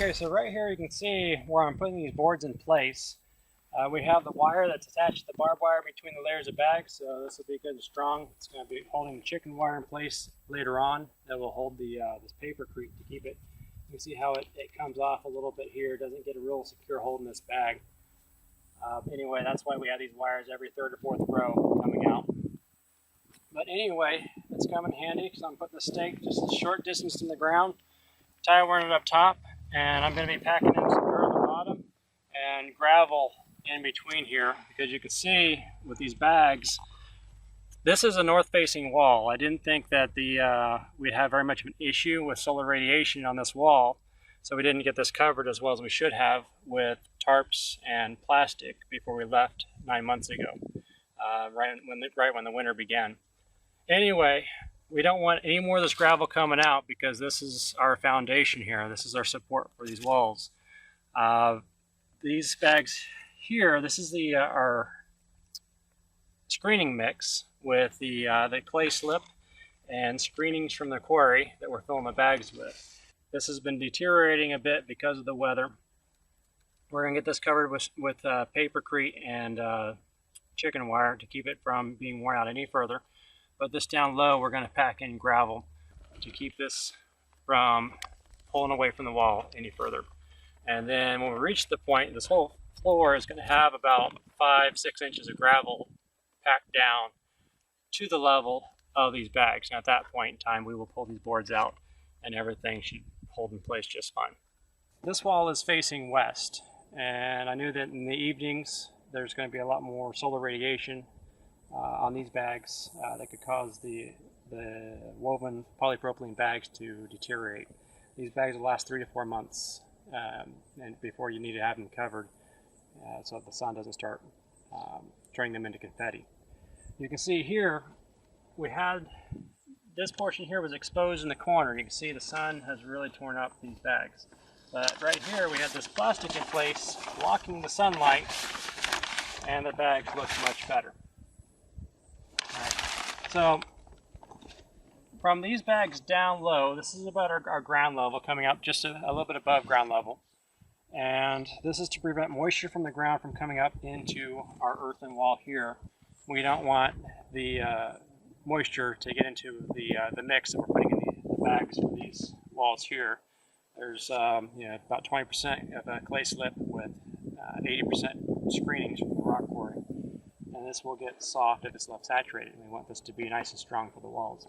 Okay, so right here you can see where I'm putting these boards in place. We have the wire that's attached to the barbed wire between the layers of bags, so this will be good and strong. It's going to be holding the chicken wire in place later on. That will hold the this papercrete to keep it. You can see how it comes off a little bit here. It doesn't get a real secure hold in this bag. Anyway, that's why we have these wires every third or fourth row coming out. But anyway, it's come in handy because I'm putting the stake just a short distance from the ground, tie wiring it up top, and I'm going to be packing in some dirt on the bottom and gravel in between here, because you can see with these bags, this is a north-facing wall. I didn't think that we'd have very much of an issue with solar radiation on this wall, so we didn't get this covered as well as we should have with tarps and plastic before we left 9 months ago, right when the winter began. Anyway, we don't want any more of this gravel coming out because this is our foundation here. This is our support for these walls. These bags here, this is our screening mix with the clay slip and screenings from the quarry that we're filling the bags with. This has been deteriorating a bit because of the weather. We're going to get this covered with papercrete and chicken wire to keep it from being worn out any further. But this down low, we're going to pack in gravel to keep this from pulling away from the wall any further. And then when we reach the point, this whole floor is going to have about 5-6 inches of gravel packed down to the level of these bags. And at that point in time, we will pull these boards out and everything should hold in place just fine. This wall is facing west, and I knew that in the evenings there's going to be a lot more solar radiation on these bags that could cause the woven polypropylene bags to deteriorate. These bags will last 3 to 4 months and before you need to have them covered so that the sun doesn't start turning them into confetti. You can see here we had this portion here was exposed in the corner. You can see the sun has really torn up these bags. But right here we had this plastic in place blocking the sunlight, and the bags look much better. So from these bags down low, this is about our ground level, coming up just a little bit above ground level. And this is to prevent moisture from the ground from coming up into our earthen wall here. We don't want the moisture to get into the mix that we're putting in the bags for these walls here. There's about 20% of a clay slip with 80% screenings from the rock quarry. And this will get soft if it's left saturated. We want this to be nice and strong for the walls.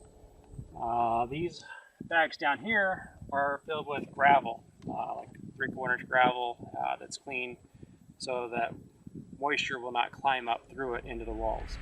These bags down here are filled with gravel, like 3/4 inch gravel that's clean, so that moisture will not climb up through it into the walls.